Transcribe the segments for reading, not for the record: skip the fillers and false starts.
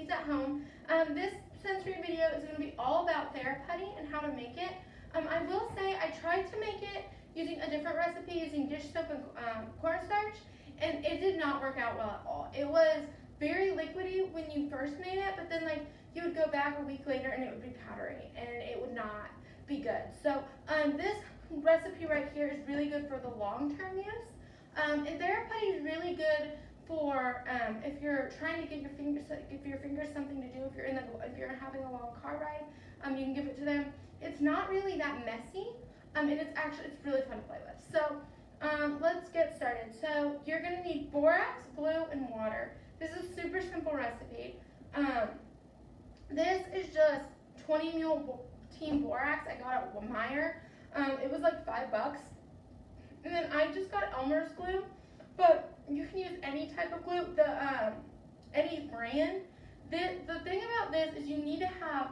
recipes at home. This sensory video is going to be all about Theraputty and how to make it. I will say I tried to make it using a different recipe using dish soap and cornstarch, and it did not work out well at all. It was very liquidy when you first made it, but then like you would go back a week later and it would be powdery and it would not be good. So this recipe right here is really good for the long-term use. And Theraputty is really good for if you're trying to give your fingers something to do. If you're having a long car ride, you can give it to them. It's not really that messy, and it's really fun to play with. So let's get started. So you're gonna need borax, glue, and water. This is a super simple recipe. This is just 20 mule team borax. I got it at Meyer. It was like $5. And then I just got Elmer's glue, but you can use any type of glue, any brand. The thing about this is you need to have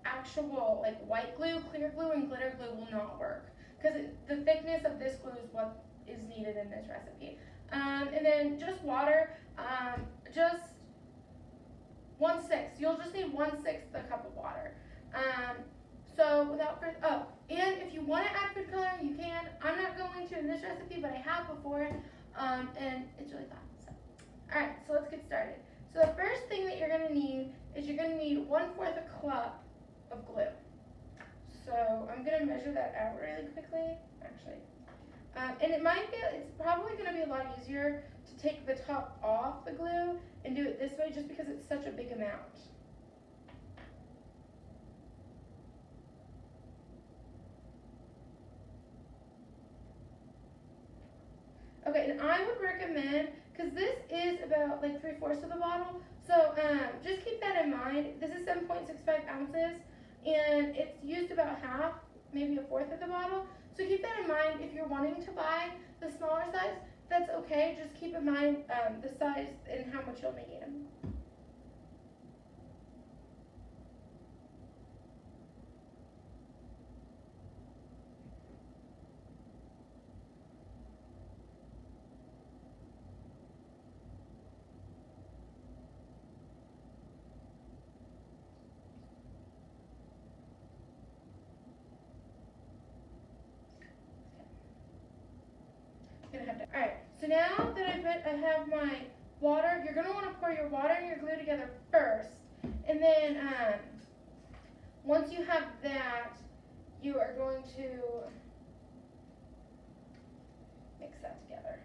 actual like white glue. Clear glue and glitter glue will not work because the thickness of this glue is what is needed in this recipe. And then just water, just 1/6. You'll just need 1/6 a cup of water. So without further, and if you want to add food coloring, you can. I'm not going to in this recipe, but I have before, and it's really fun. So, all right, so let's get started. So the first thing that you're gonna need is 1/4 a cup of glue. So I'm gonna measure that out really quickly, actually. And it's probably gonna be a lot easier to take the top off the glue and do it this way, just because it's such a big amount. Okay, and I would recommend, because this is about like 3/4 of the bottle, so just keep that in mind. This is 7.65 ounces, and it's used about half, maybe 1/4 of the bottle. So keep that in mind. If you're wanting to buy the smaller size, that's okay. Just keep in mind the size and how much you'll need. All right, so now that I have my water, you're gonna want to pour your water and your glue together first, and then once you have that, you are going to mix that together.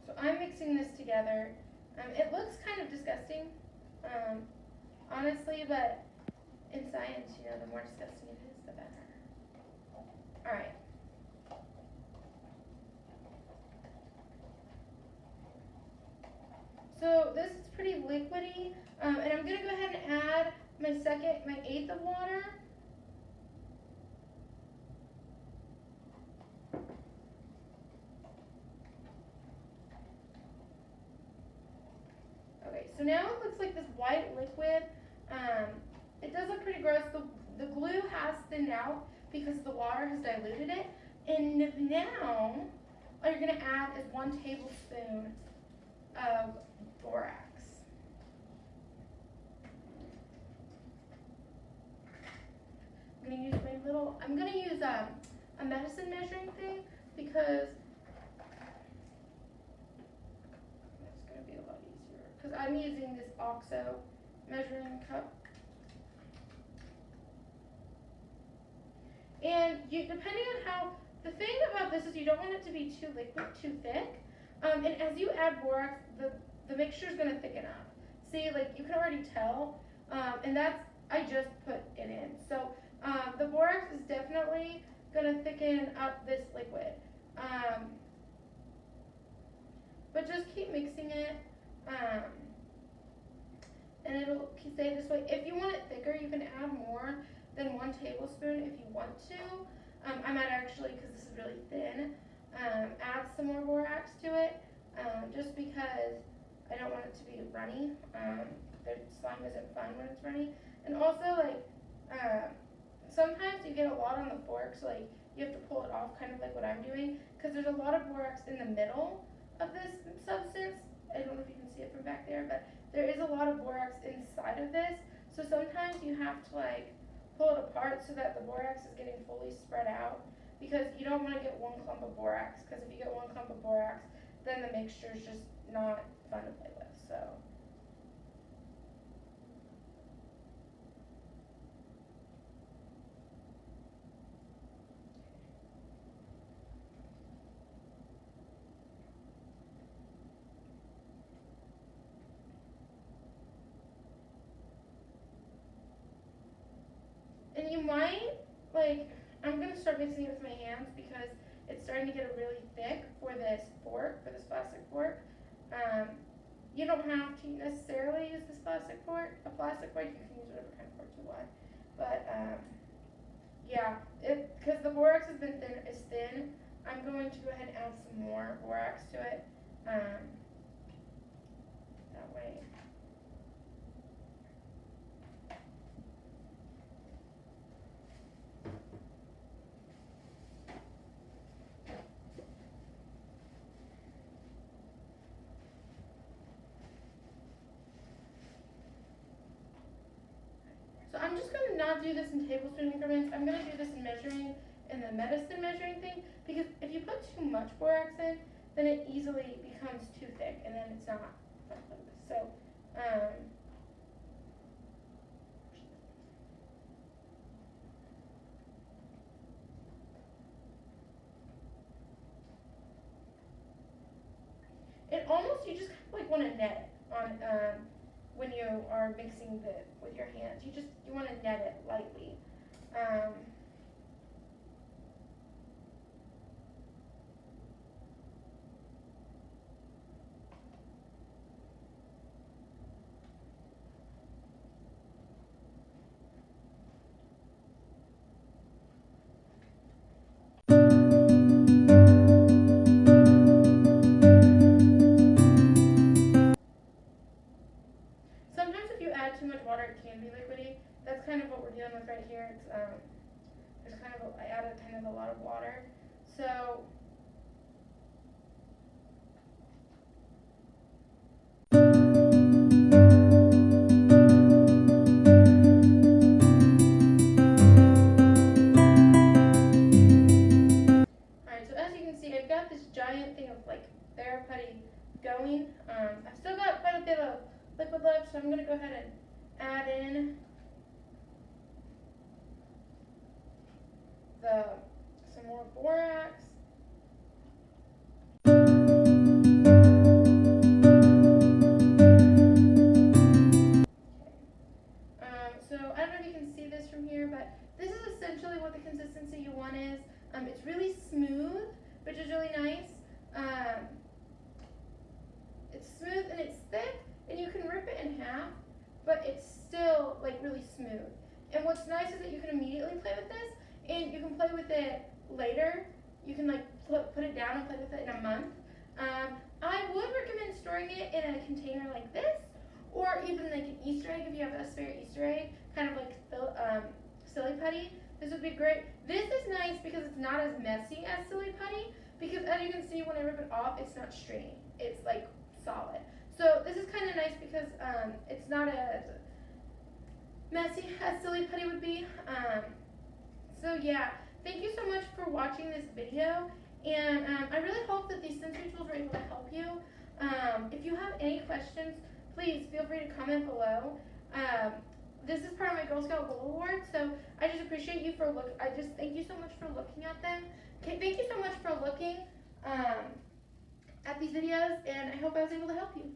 So I'm mixing this together. It looks kind of disgusting, honestly, but in science, the more disgusting it is, the better. All right. So this is pretty liquidy, and I'm gonna go ahead and add my 1/8 of water. Okay, so now it looks like this white liquid. It does look pretty gross. The glue has thinned out because the water has diluted it. And now, all you're gonna add is 1 tablespoon of borax. I'm gonna use a medicine measuring thing because it's gonna be a lot easier. Because I'm using this OXO measuring cup. And depending on the thing about this is you don't want it to be too liquid, too thick. And as you add borax, the mixture is going to thicken up. See, like you can already tell. And I just put it in. So the borax is definitely going to thicken up this liquid. But just keep mixing it. And it'll stay this way. If you want it thicker, you can add more than 1 tablespoon if you want to. I might actually, because this is really thin, add some more borax to it, just because I don't want it to be runny. The slime isn't fun when it's runny. And also, like, sometimes you get a lot on the fork, so like you have to pull it off, kind of like what I'm doing, because there's a lot of borax in the middle, of this substance. I don't know if you can see it from back there, but there is a lot of borax inside of this. So sometimes you have to like pull it apart so that the borax is getting fully spread out, because you don't want to get one clump of borax, because if you get one clump of borax, then the mixture is just not fun to play with. So. And you might, like, I'm going to start mixing it with my hands because it's starting to get really thick for this fork, for this plastic fork. You don't have to necessarily use this plastic fork, you can use whatever kind of fork you want. But, yeah, because the borax is thin, I'm going to go ahead and add some more borax to it. That way. So I'm just going to not do this in tablespoon increments. I'm going to do this in the medicine measuring thing, because if you put too much borax in, then it easily becomes too thick, and then it's not fun to play with. So, it almost, you just kind of like want to net it on, when you are mixing with your hands. You want to net it lightly. Sometimes if you add too much water, it can be liquidy. That's kind of what we're dealing with right here. It's there's kind of I added kind of a lot of water. So alright, so as you can see, I've got this giant thing of like Theraputty going. I've still got quite a bit of liquid left, so I'm going to go ahead and add in some more borax. So I don't know if you can see this from here, but this is essentially what the consistency you want is. It's really smooth, which is really nice. It's smooth and it's thick, and you can rip it in half, but it's still like really smooth. And what's nice is that you can immediately play with this, and you can play with it later. You can like put it down and play with it in a month. I would recommend storing it in a container like this, or even like an Easter egg if you have a spare Easter egg, kind of like silly putty. This would be great. This is nice because it's not as messy as silly putty, because as you can see when I rip it off, it's not stringy. It's like solid. So this is kind of nice because it's not as messy as silly putty would be. So yeah, thank you so much for watching this video, and I really hope that these sensory tools were able to help you. If you have any questions, please feel free to comment below. This is part of my Girl Scout Gold Award, so I just appreciate you for thank you so much for looking at them. Okay, thank you so much for looking at these videos, and I hope I was able to help you.